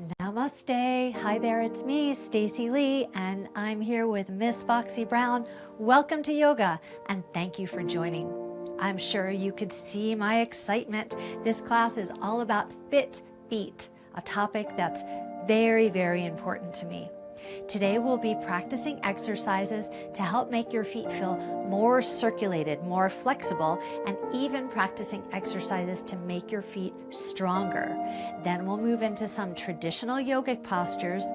Namaste. Hi there, it's me, Stacey Lei, and I'm here with Miss Foxy Brown. Welcome to yoga, and thank you for joining. I'm sure you could see my excitement. This class is all about fit feet, a topic that's very, very important to me. Today we'll be practicing exercises to help make your feet feel more circulated, more flexible, and even practicing exercises to make your feet stronger. Then we'll move into some traditional yogic postures,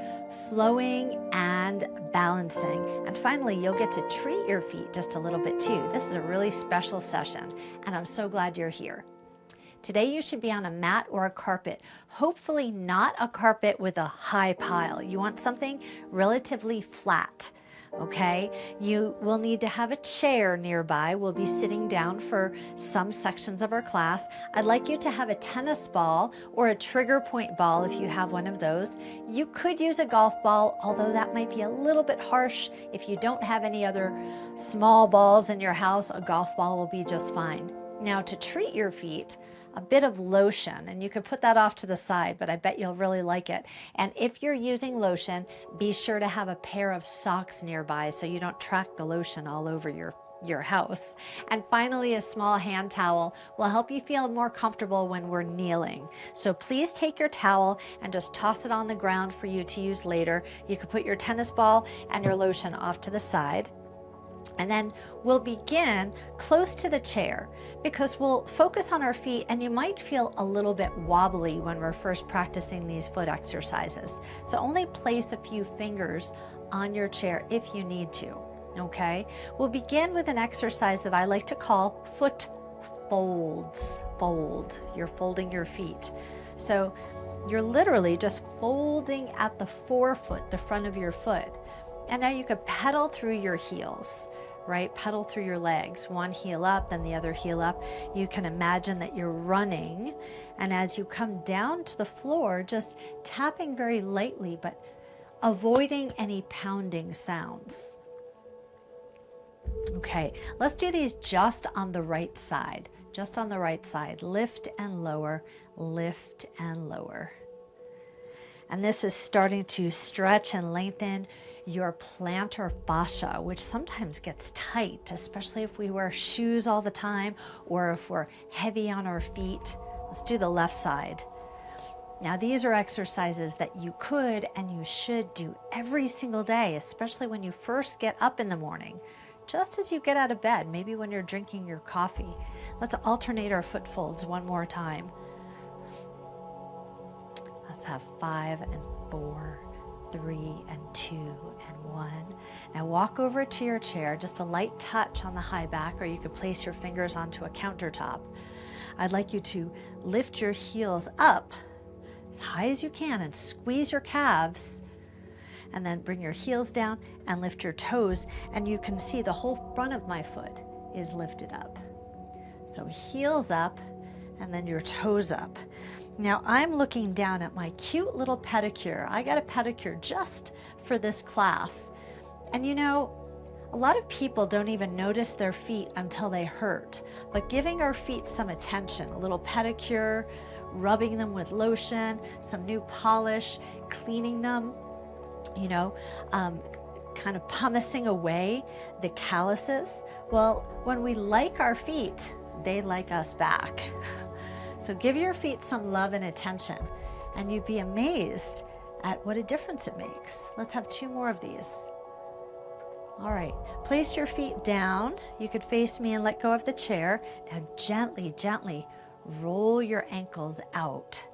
flowing and balancing. And finally, you'll get to treat your feet just a little bit too. This is a really special session, and I'm so glad you're here. Today you should be on a mat or a carpet, hopefully not a carpet with a high pile. You want something relatively flat, okay? You will need to have a chair nearby. We'll be sitting down for some sections of our class. I'd like you to have a tennis ball or a trigger point ball if you have one of those. You could use a golf ball, although that might be a little bit harsh. If you don't have any other small balls in your house, a golf ball will be just fine. Now to treat your feet, a bit of lotion, and you could put that off to the side, but I bet you'll really like it. And if you're using lotion, be sure to have a pair of socks nearby so you don't track the lotion all over your house. And finally, a small hand towel will help you feel more comfortable when we're kneeling. So please take your towel and just toss it on the ground for you to use later. You could put your tennis ball and your lotion off to the side. And then we'll begin close to the chair because we'll focus on our feet, and you might feel a little bit wobbly when we're first practicing these foot exercises. So only place a few fingers on your chair if you need to, okay? We'll begin with an exercise that I like to call foot folds. Fold, you're folding your feet. So you're literally just folding at the forefoot, the front of your foot. And now you could pedal through your heels, right? Pedal through your legs, one heel up, then the other heel up. You can imagine that you're running, and as you come down to the floor, just tapping very lightly, but avoiding any pounding sounds. Okay, let's do these just on the right side, just on the right side. Lift and lower, lift and lower. And this is starting to stretch and lengthen your plantar fascia, which sometimes gets tight, especially if we wear shoes all the time or if we're heavy on our feet. Let's do the left side. Now, these are exercises that you could and you should do every single day, especially when you first get up in the morning, just as you get out of bed, maybe when you're drinking your coffee. Let's alternate our foot folds one more time. Let's have 5 and 4, 3 and 2 and 1. Now walk over to your chair, just a light touch on the high back, or you could place your fingers onto a countertop. I'd like you to lift your heels up as high as you can and squeeze your calves, and then bring your heels down and lift your toes, and you can see the whole front of my foot is lifted up. So heels up and then your toes up. Now I'm looking down at my cute little pedicure. I got a pedicure just for this class. And you know, a lot of people don't even notice their feet until they hurt. But giving our feet some attention, a little pedicure, rubbing them with lotion, some new polish, cleaning them, you know, kind of pumicing away the calluses. Well, when we like our feet, they like us back. So give your feet some love and attention, and you'd be amazed at what a difference it makes. Let's have 2 more of these. All right, place your feet down. You could face me and let go of the chair. Now gently, gently roll your ankles out.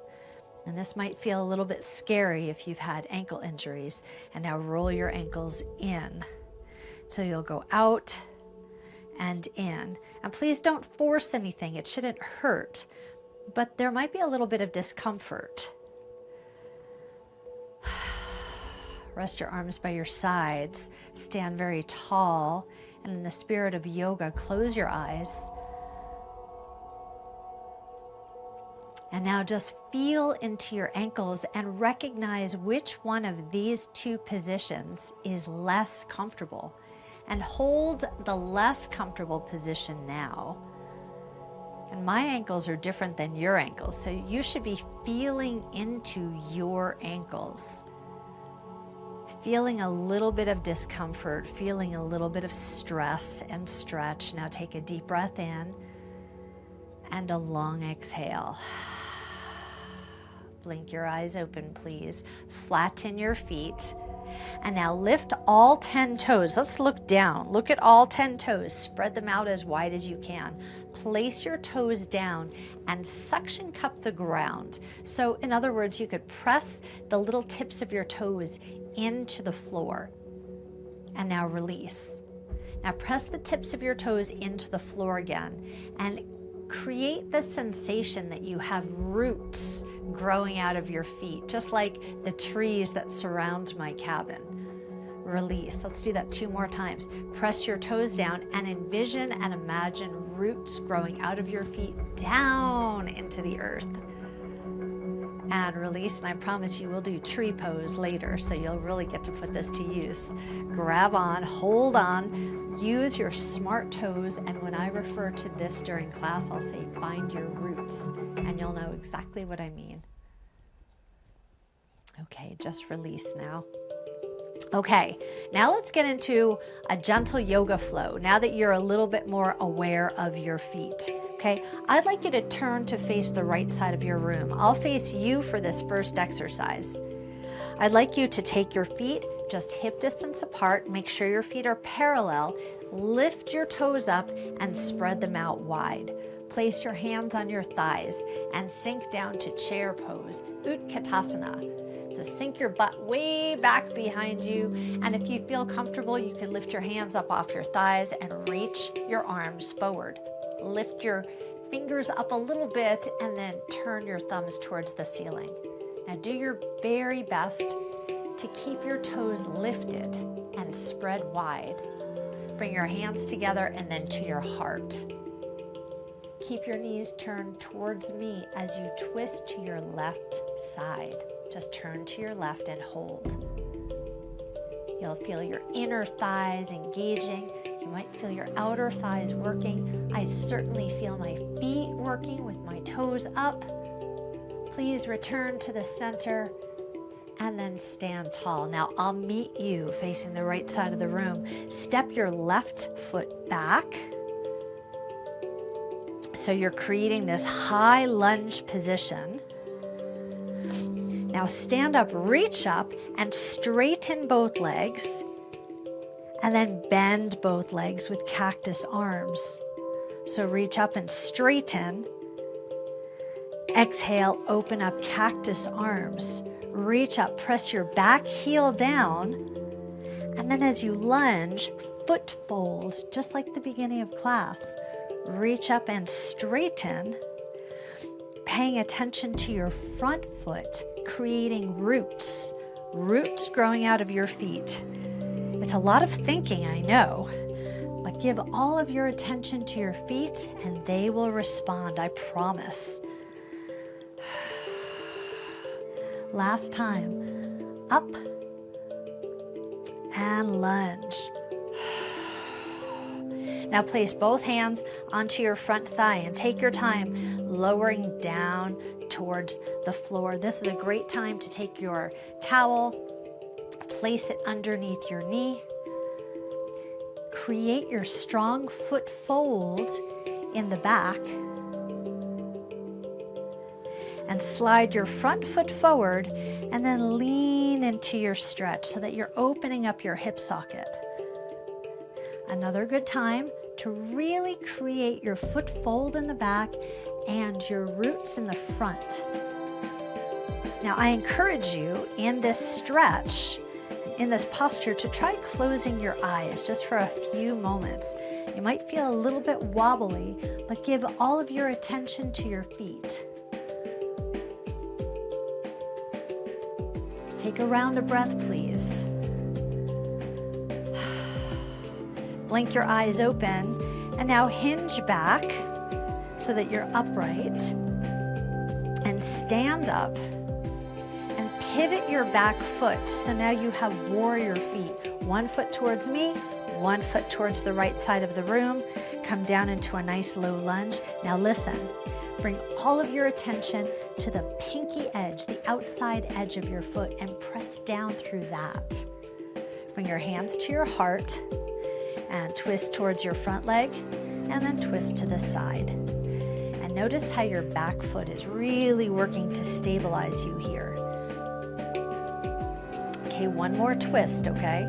And this might feel a little bit scary if you've had ankle injuries. And now roll your ankles in. So you'll go out and in. And please don't force anything. It shouldn't hurt. But there might be a little bit of discomfort. Rest your arms by your sides. Stand very tall. And in the spirit of yoga, close your eyes. And now just feel into your ankles and recognize which one of these 2 positions is less comfortable. And hold the less comfortable position now. And my ankles are different than your ankles, so you should be feeling into your your ankles. Feeling a little bit of discomfort, feeling a little bit of stress and stretch. Now take a deep breath in and a long exhale. Blink your eyes open, please. Flatten your feet. And now lift all 10 toes. Let's look down. Look at all 10 toes. Spread them out as wide as you can. Place your toes down and suction cup the ground. So in other words, you could press the little tips of your toes into the floor. And now release. Now press the tips of your toes into the floor again and create the sensation that you have roots growing out of your feet, just like the trees that surround my cabin. Release. Let's do that 2 more times. Press your toes down and envision and imagine roots growing out of your feet down into the earth. And release, and I promise you we'll do tree pose later, so you'll really get to put this to use. Grab on, hold on, use your smart toes, and when I refer to this during class, I'll say find your roots, and you'll know exactly what I mean. Okay, just release now. Okay, now let's get into a gentle yoga flow, now that you're a little bit more aware of your feet. Okay, I'd like you to turn to face the right side of your room. I'll face you for this first exercise. I'd like you to take your feet just hip distance apart, make sure your feet are parallel, lift your toes up and spread them out wide. Place your hands on your thighs and sink down to chair pose, Utkatasana. So sink your butt way back behind you, and if you feel comfortable, you can lift your hands up off your thighs and reach your arms forward. Lift your fingers up a little bit and then turn your thumbs towards the ceiling. Now do your very best to keep your toes lifted and spread wide. Bring your hands together and then to your heart. Keep your knees turned towards me as you twist to your left side. Just turn to your left and hold. You'll feel your inner thighs engaging. You might feel your outer thighs working. I certainly feel my feet working with my toes up. Please return to the center and then stand tall. Now I'll meet you facing the right side of the room. Step your left foot back. So you're creating this high lunge position. Now stand up, reach up, and straighten both legs. And then bend both legs with cactus arms. So reach up and straighten. Exhale, open up cactus arms. Reach up, press your back heel down. And then as you lunge, foot fold, just like the beginning of class. Reach up and straighten. Paying attention to your front foot, creating roots growing out of your feet. It's a lot of thinking, I know, but give all of your attention to your feet and they will respond, I promise. Last time, up and lunge. Now place both hands onto your front thigh and take your time lowering down towards the floor. This is a great time to take your towel, place it underneath your knee. Create your strong foot fold in the back. And slide your front foot forward and then lean into your stretch so that you're opening up your hip socket. Another good time to really create your foot fold in the back and your roots in the front. Now I encourage you in this stretch, in this posture, to try closing your eyes just for a few moments. You might feel a little bit wobbly, but give all of your attention to your feet. Take a round of breath, please. Blink your eyes open, and now hinge back so that you're upright, and stand up, and pivot your back foot. So now you have warrior feet. One foot towards me, one foot towards the right side of the room. Come down into a nice low lunge. Now listen, Bring all of your attention to the pinky edge, the outside edge of your foot, and press down through that. Bring your hands to your heart and twist towards your front leg, and then twist to the side. And notice how your back foot is really working to stabilize you here. Okay, one more twist, okay?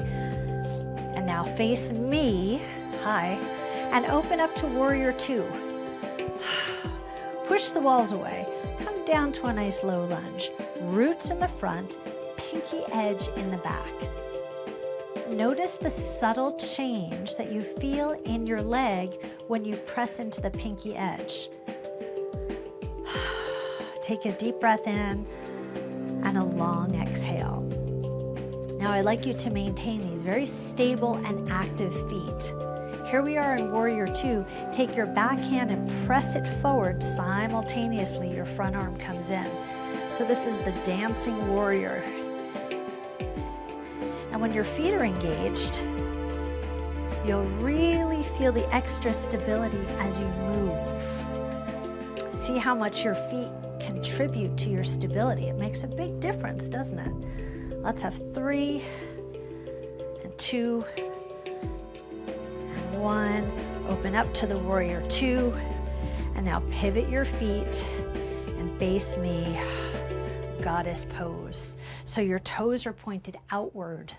And now face me, hi, and open up to Warrior Two. Push the walls away. Come down to a nice low lunge. Roots in the front, pinky edge in the back. Notice the subtle change that you feel in your leg when you press into the pinky edge. Take a deep breath in and a long exhale. Now I'd like you to maintain these very stable and active feet. Here we are in Warrior Two. Take your back hand and press it forward simultaneously. Your front arm comes in. So this is the dancing warrior. And when your feet are engaged, you'll really feel the extra stability as you move. See how much your feet contribute to your stability. It makes a big difference, doesn't it? Let's have 3 and 2 and 1. Open up to the Warrior Two. And now pivot your feet and face me, goddess pose. So your toes are pointed outward.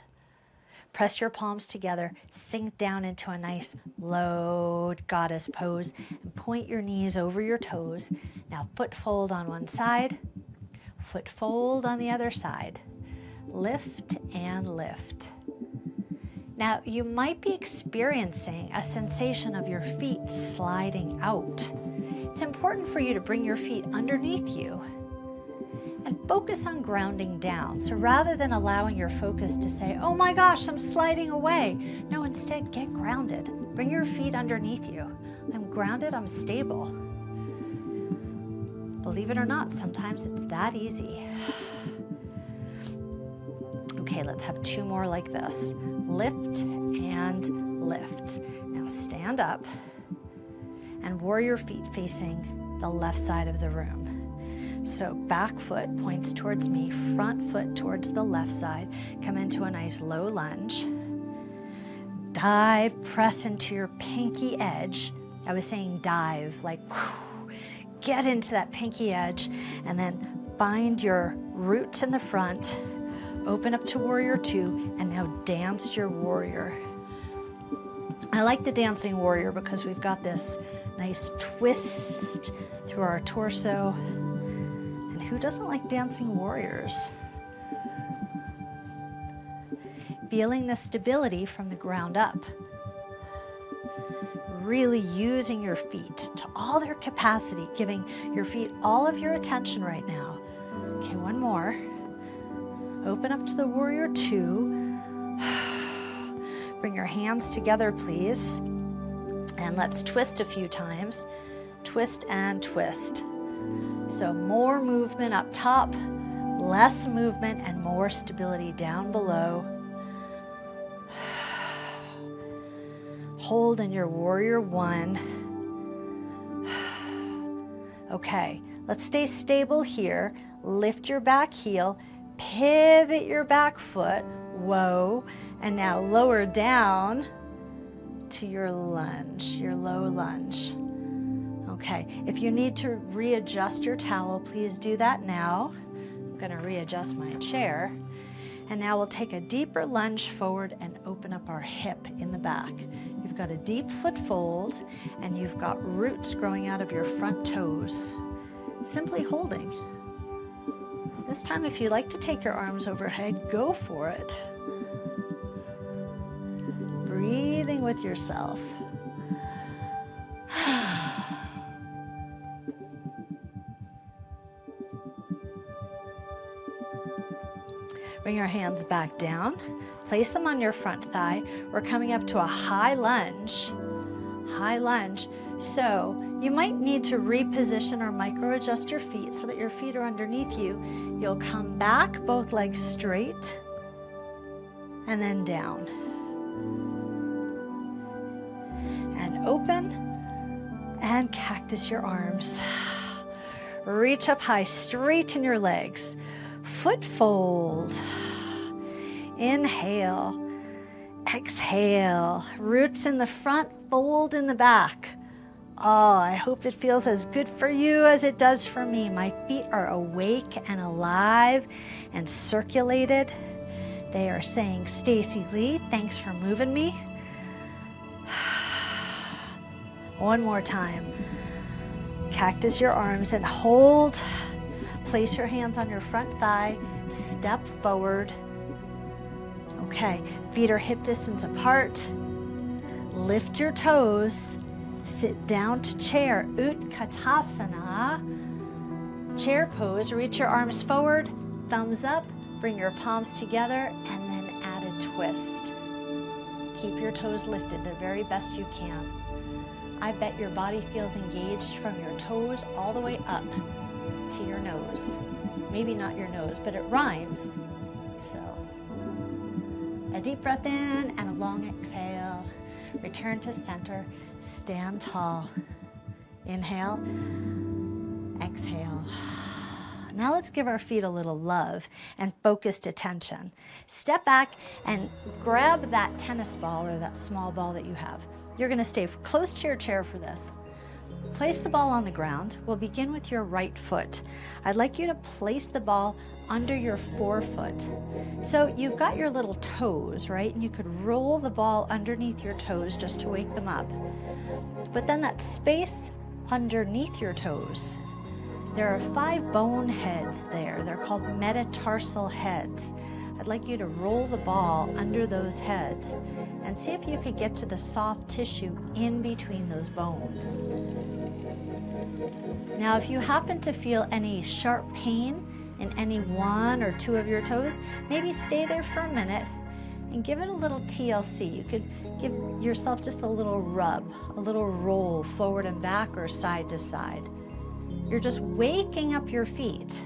Press your palms together, sink down into a nice low goddess pose, and point your knees over your toes. Now foot fold on one side, foot fold on the other side. Lift and lift. Now you might be experiencing a sensation of your feet sliding out. It's important for you to bring your feet underneath you and focus on grounding down. So rather than allowing your focus to say, oh my gosh, I'm sliding away. No, instead get grounded. Bring your feet underneath you. I'm grounded, I'm stable. Believe it or not, sometimes it's that easy. Okay, let's have 2 more like this. Lift and lift. Now stand up and warrior feet facing the left side of the room. So back foot points towards me, front foot towards the left side. Come into a nice low lunge. Dive, press into your pinky edge. I was saying dive, like whew, get into that pinky edge, and then find your roots in the front. Open up to Warrior Two, and now dance your warrior. I like the dancing warrior because we've got this nice twist through our torso. And who doesn't like dancing warriors? Feeling the stability from the ground up. Really using your feet to all their capacity, giving your feet all of your attention right now. Okay, one more. Open up to the Warrior Two. Bring your hands together, please. And let's twist a few times. Twist and twist. So more movement up top, less movement, and more stability down below. Hold in your Warrior One. Okay, let's stay stable here. Lift your back heel. Pivot your back foot, whoa, and now lower down to your lunge, your low lunge. Okay, if you need to readjust your towel, please do that now. I'm gonna readjust my chair. And now we'll take a deeper lunge forward and open up our hip in the back. You've got a deep foot fold, and you've got roots growing out of your front toes. Simply holding. This time, if you like to take your arms overhead, go for it. Breathing with yourself. Bring your hands back down. Place them on your front thigh. We're coming up to a high lunge. High lunge. So you might need to reposition or micro adjust your feet so that your feet are underneath you. You'll come back, both legs straight, and then down. And open, and cactus your arms. Reach up high, straighten your legs. Foot fold. Inhale. Exhale. Roots in the front, fold in the back. Oh, I hope it feels as good for you as it does for me. My feet are awake and alive and circulated. They are saying, Stacey Lei, thanks for moving me. One more time. Cactus your arms and hold. Place your hands on your front thigh. Step forward. Okay, feet are hip distance apart. Lift your toes. Sit down to chair, Utkatasana. Chair pose, reach your arms forward, thumbs up, bring your palms together, and then add a twist. Keep your toes lifted the very best you can. I bet your body feels engaged from your toes all the way up to your nose. Maybe not your nose, but it rhymes. So, a deep breath in and a long exhale. Return to center, stand tall. Inhale, exhale. Now let's give our feet a little love and focused attention. Step back and grab that tennis ball or that small ball that you have. You're gonna stay close to your chair for this. Place the ball on the ground. We'll begin with your right foot. I'd like you to place the ball under your forefoot. So you've got your little toes, right? And you could roll the ball underneath your toes just to wake them up. But then that space underneath your toes, there are 5 bone heads there. They're called metatarsal heads. I'd like you to roll the ball under those heads and see if you could get to the soft tissue in between those bones. Now, if you happen to feel any sharp pain in any 1 or 2 of your toes, maybe stay there for a minute and give it a little TLC. You could give yourself just a little rub, a little roll forward and back or side to side. You're just waking up your feet.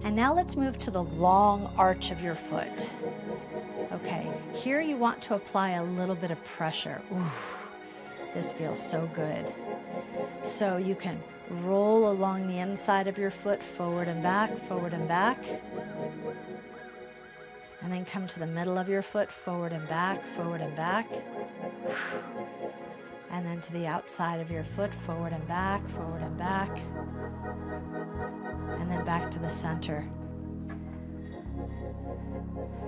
And now let's move to the long arch of your foot. Okay, here you want to apply a little bit of pressure. Ooh, this feels so good. So you can roll along the inside of your foot, forward and back, forward and back. And then come to the middle of your foot, forward and back, forward and back. And then to the outside of your foot, forward and back, forward and back. And then back to the center.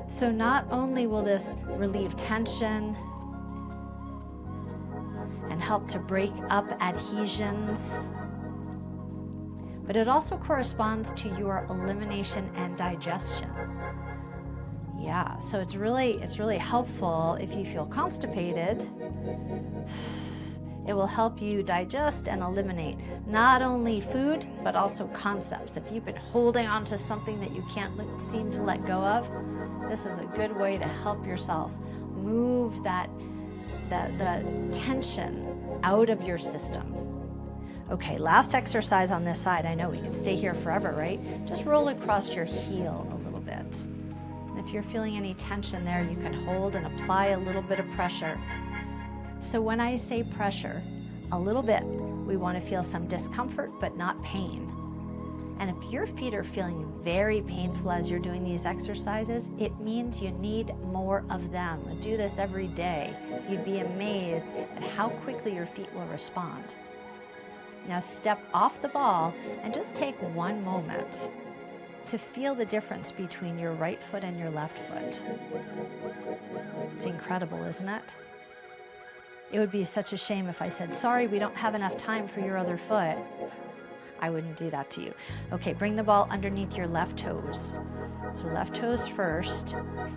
So not only will this relieve tension and help to break up adhesions, but it also corresponds to your elimination and digestion. Yeah, so it's really helpful if you feel constipated. It will help you digest and eliminate not only food, but also concepts. If you've been holding on to something that you can't seem to let go of, this is a good way to help yourself move the tension out of your system. Okay, last exercise on this side. I know we could stay here forever, right? Just roll across your heel a little bit. And if you're feeling any tension there, you can hold and apply a little bit of pressure. So when I say pressure, a little bit, we want to feel some discomfort, but not pain. And if your feet are feeling very painful as you're doing these exercises, it means you need more of them. Do this every day. You'd be amazed at how quickly your feet will respond. Now step off the ball and just take one moment to feel the difference between your right foot and your left foot. It's incredible, isn't it? It would be such a shame if I said, sorry, we don't have enough time for your other foot. I wouldn't do that to you. Okay, bring the ball underneath your left toes. So left toes first,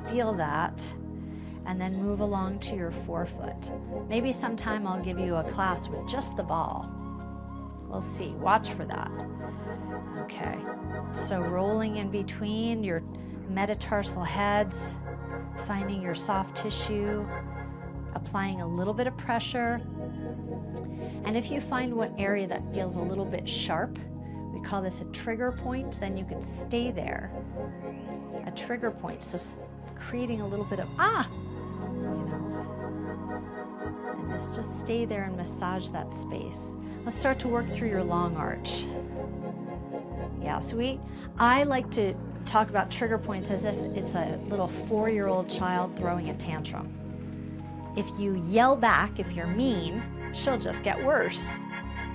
feel that, and then move along to your forefoot. Maybe sometime I'll give you a class with just the ball. We'll see, watch for that. Okay, so rolling in between your metatarsal heads, finding your soft tissue, applying a little bit of pressure. And if you find one area that feels a little bit sharp, we call this a trigger point, then you can stay there. A trigger point, so creating a little bit of, in this. Just stay there and massage that space. Let's start to work through your long arch. Yeah, so I like to talk about trigger points as if it's a little 4-year-old child throwing a tantrum. If you yell back, if you're mean, she'll just get worse.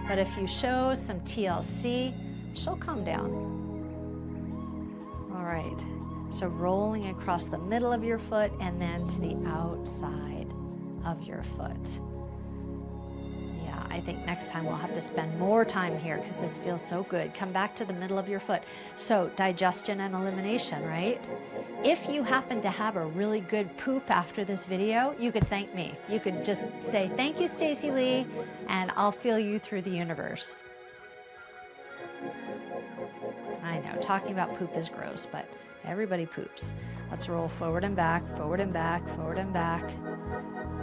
But if you show some TLC, she'll calm down. All right, so rolling across the middle of your foot and then to the outside of your foot. Yeah, I think next time we'll have to spend more time here because this feels so good. Come back to the middle of your foot. So digestion and elimination, right? If you happen to have a really good poop after this video, you could thank me. You could just say, thank you, Stacey Lei, and I'll feel you through the universe. I know, talking about poop is gross, but everybody poops. Let's roll forward and back, forward and back, forward and back.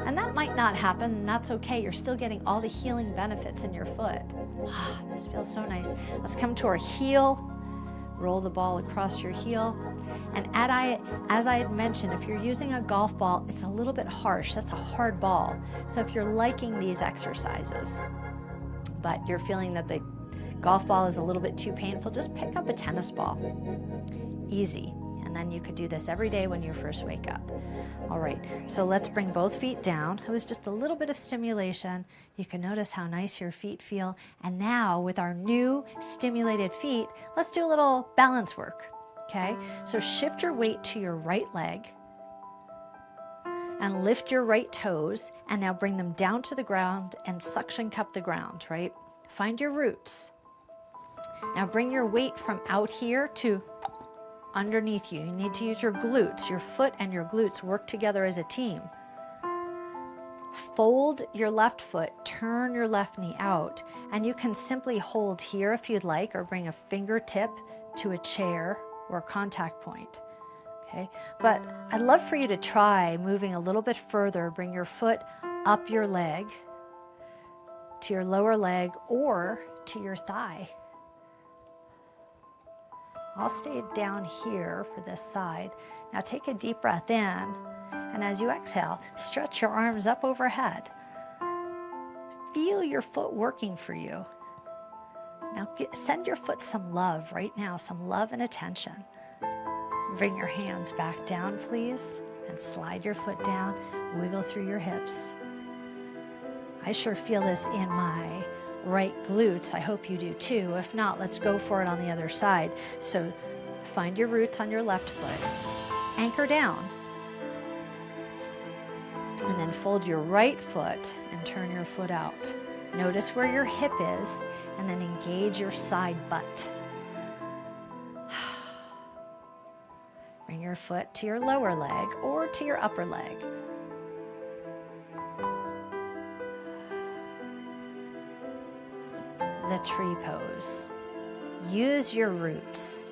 And that might not happen, and that's okay. You're still getting all the healing benefits in your foot. This feels so nice. Let's come to our heel. Roll the ball across your heel. And as I had mentioned, if you're using a golf ball, it's a little bit harsh. That's a hard ball. So if you're liking these exercises, but you're feeling that the golf ball is a little bit too painful, just pick up a tennis ball. Easy. And then you could do this every day when you first wake up. All right, so let's bring both feet down. It was just a little bit of stimulation. You can notice how nice your feet feel. And now with our new stimulated feet, let's do a little balance work, okay? So shift your weight to your right leg and lift your right toes, and now bring them down to the ground and suction cup the ground, right? Find your roots. Now bring your weight from out here to underneath you. You need to use your glutes. Your foot and your glutes work together as a team. Fold your left foot, turn your left knee out, and you can simply hold here if you'd like, or bring a fingertip to a chair or a contact point. Okay, but I'd love for you to try moving a little bit further. Bring your foot up your leg, to your lower leg, or to your thigh. I'll stay down here for this side. Now take a deep breath in, and as you exhale, stretch your arms up overhead. Feel your foot working for you. Now send your foot some love right now, some love and attention. Bring your hands back down, please, and slide your foot down. Wiggle through your hips. I sure feel this in my right glutes. I hope you do too. If not, let's go for it on the other side. So find your roots on your left foot. Anchor down. And then fold your right foot and turn your foot out. Notice where your hip is, and then engage your side butt. Bring your foot to your lower leg or to your upper leg. The tree pose. Use your roots.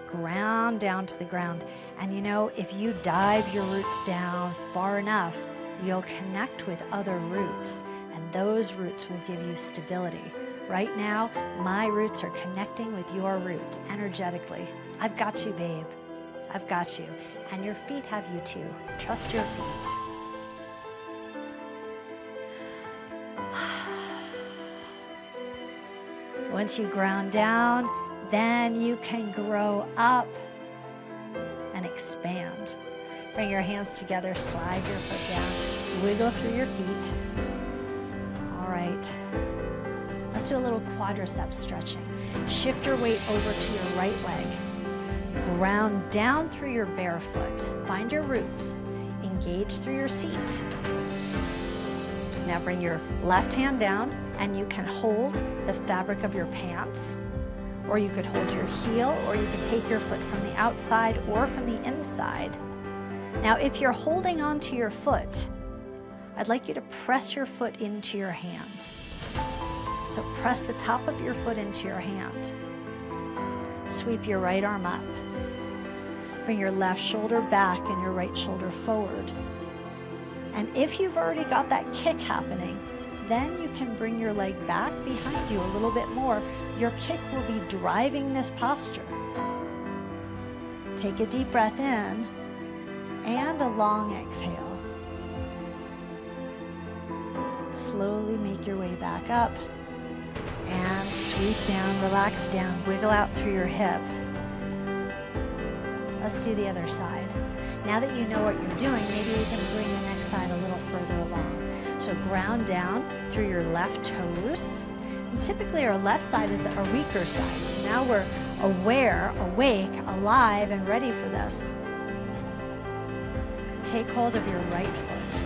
Ground down to the ground. And you know, if you dive your roots down far enough, you'll connect with other roots, and those roots will give you stability. Right now, my roots are connecting with your roots energetically. I've got you, babe. I've got you. And your feet have you too. Trust your feet. Once you ground down, then you can grow up and expand. Bring your hands together, slide your foot down, wiggle through your feet. All right. Let's do a little quadricep stretching. Shift your weight over to your right leg. Ground down through your bare foot. Find your roots. Engage through your seat. Now bring your left hand down, and you can hold the fabric of your pants, or you could hold your heel, or you could take your foot from the outside or from the inside. Now, if you're holding onto your foot, I'd like you to press your foot into your hand. So press the top of your foot into your hand. Sweep your right arm up. Bring your left shoulder back and your right shoulder forward. And if you've already got that kick happening, then you can bring your leg back behind you a little bit more. Your kick will be driving this posture. Take a deep breath in and a long exhale. Slowly make your way back up and sweep down, relax down, wiggle out through your hip. Let's do the other side. Now that you know what you're doing, maybe we can bring the next side a little further along. So ground down through your left toes. And typically our left side is our weaker side. So now we're aware, awake, alive, and ready for this. Take hold of your right foot.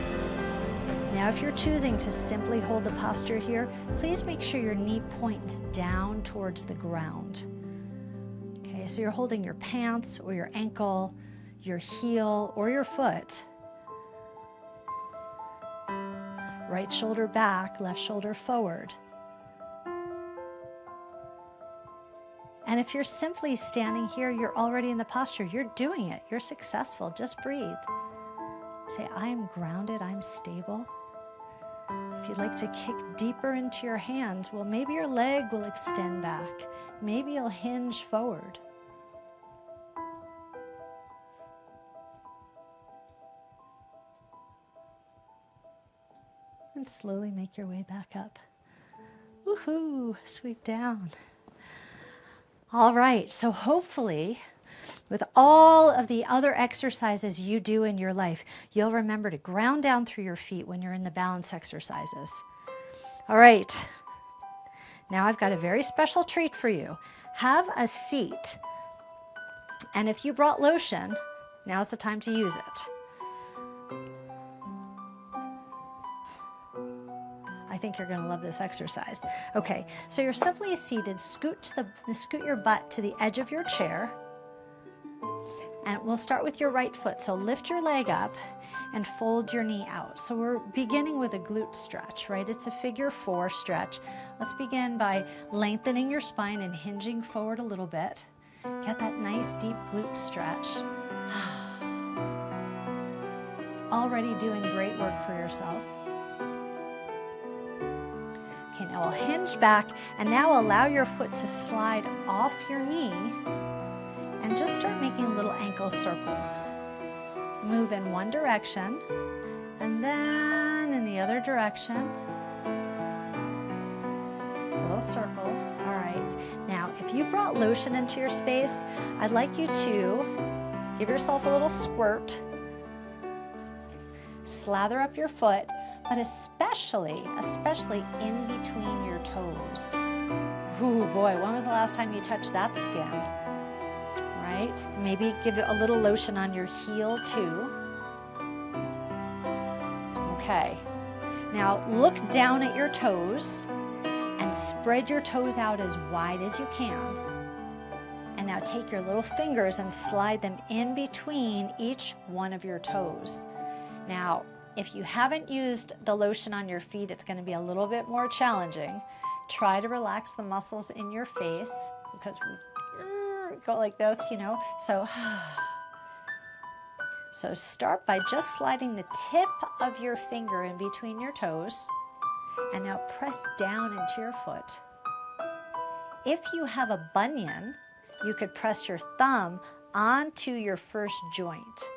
Now if you're choosing to simply hold the posture here, please make sure your knee points down towards the ground. Okay, so you're holding your pants or your ankle, your heel or your foot. Right shoulder back, left shoulder forward. And if you're simply standing here, you're already in the posture. You're doing it. You're successful. Just breathe. Say, I am grounded. I'm stable. If you'd like to kick deeper into your hand, well, maybe your leg will extend back. Maybe you'll hinge forward. And slowly make your way back up. Woohoo! Sweep down. All right, so hopefully with all of the other exercises you do in your life, you'll remember to ground down through your feet when you're in the balance exercises. All right, now I've got a very special treat for you. Have a seat, and if you brought lotion, now's the time to use it. I think you're going to love this exercise. Okay, so you're simply seated. Scoot your butt to the edge of your chair. And we'll start with your right foot. So lift your leg up and fold your knee out. So we're beginning with a glute stretch, right? It's a figure 4 stretch. Let's begin by lengthening your spine and hinging forward a little bit. Get that nice deep glute stretch. Already doing great work for yourself. Okay, now we'll hinge back and now allow your foot to slide off your knee and just start making little ankle circles. Move in one direction and then in the other direction. Little circles. All right. Now, if you brought lotion into your space, I'd like you to give yourself a little squirt. Slather up your foot, but especially in between your toes. Ooh, boy, when was the last time you touched that skin? Right? Maybe give it a little lotion on your heel too. Okay. Now look down at your toes and spread your toes out as wide as you can. And now take your little fingers and slide them in between each one of your toes. Now, if you haven't used the lotion on your feet, it's going to be a little bit more challenging. Try to relax the muscles in your face because we go like this, you know. So start by just sliding the tip of your finger in between your toes and now press down into your foot. If you have a bunion, you could press your thumb onto your first joint,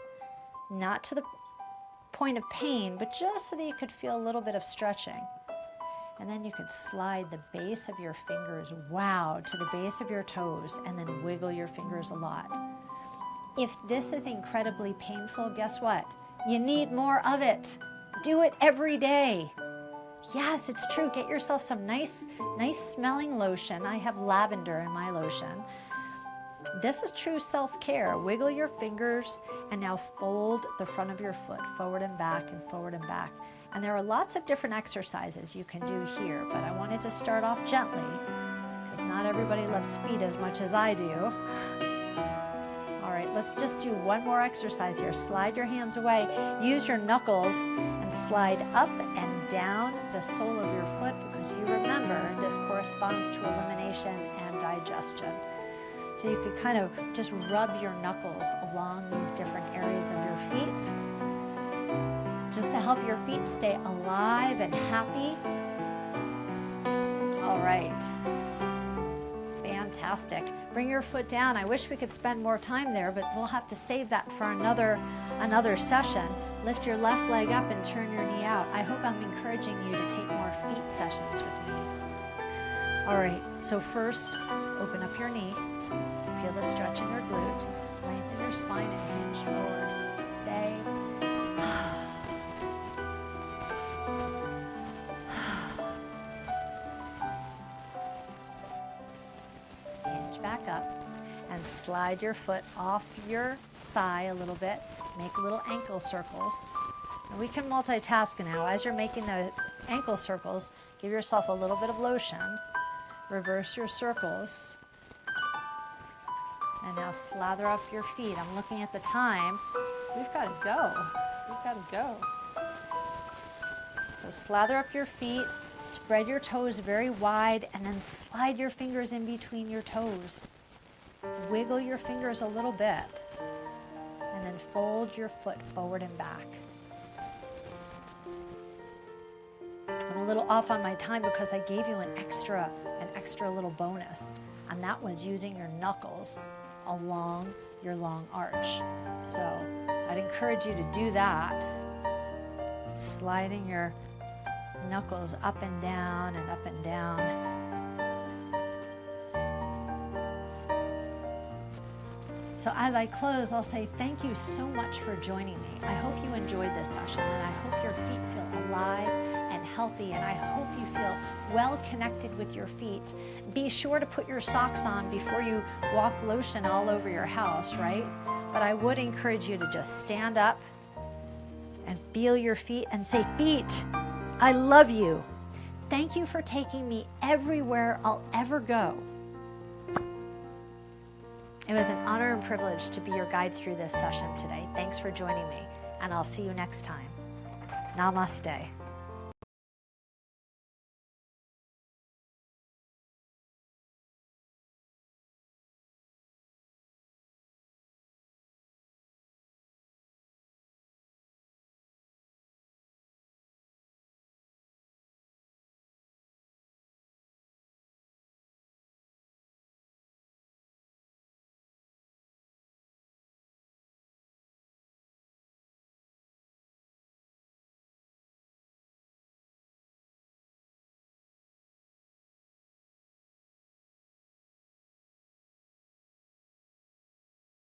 not to the point of pain, but just so that you could feel a little bit of stretching. And then you could slide the base of your fingers, to the base of your toes, and then wiggle your fingers a lot. If this is incredibly painful, guess what? You need more of it. Do it every day. Yes, it's true. Get yourself some nice smelling lotion. I have lavender in my lotion. This is true self-care. Wiggle your fingers and now fold the front of your foot forward and back and forward and back. And there are lots of different exercises you can do here, but I wanted to start off gently because not everybody loves feet as much as I do. All right, let's just do one more exercise here. Slide your hands away. Use your knuckles and slide up and down the sole of your foot because you remember this corresponds to elimination and digestion. So you could kind of just rub your knuckles along these different areas of your feet, just to help your feet stay alive and happy. All right. Fantastic. Bring your foot down. I wish we could spend more time there, but we'll have to save that for another session. Lift your left leg up and turn your knee out. I hope I'm encouraging you to take more feet sessions with me. All right, so first, open up your knee. Feel the stretch in your glute. Lengthen your spine and hinge forward. Say, hinge back up and slide your foot off your thigh a little bit. Make little ankle circles. And we can multitask now. As you're making the ankle circles, give yourself a little bit of lotion. Reverse your circles. And now slather up your feet. I'm looking at the time. We've got to go. We've got to go. So slather up your feet, spread your toes very wide, and then slide your fingers in between your toes. Wiggle your fingers a little bit, and then fold your foot forward and back. I'm a little off on my time because I gave you an extra little bonus, and that was using your knuckles along your long arch. So I'd encourage you to do that, sliding your knuckles up and down and up and down. So as I close, I'll say thank you so much for joining me. I hope you enjoyed this session, and I hope your feet feel alive and healthy, and I hope you feel well connected with your feet. Be sure to put your socks on before you walk lotion all over your house, right? But I would encourage you to just stand up and feel your feet and say, feet, I love you. Thank you for taking me everywhere I'll ever go. It was an honor and privilege to be your guide through this session today. Thanks for joining me, and I'll see you next time. Namaste.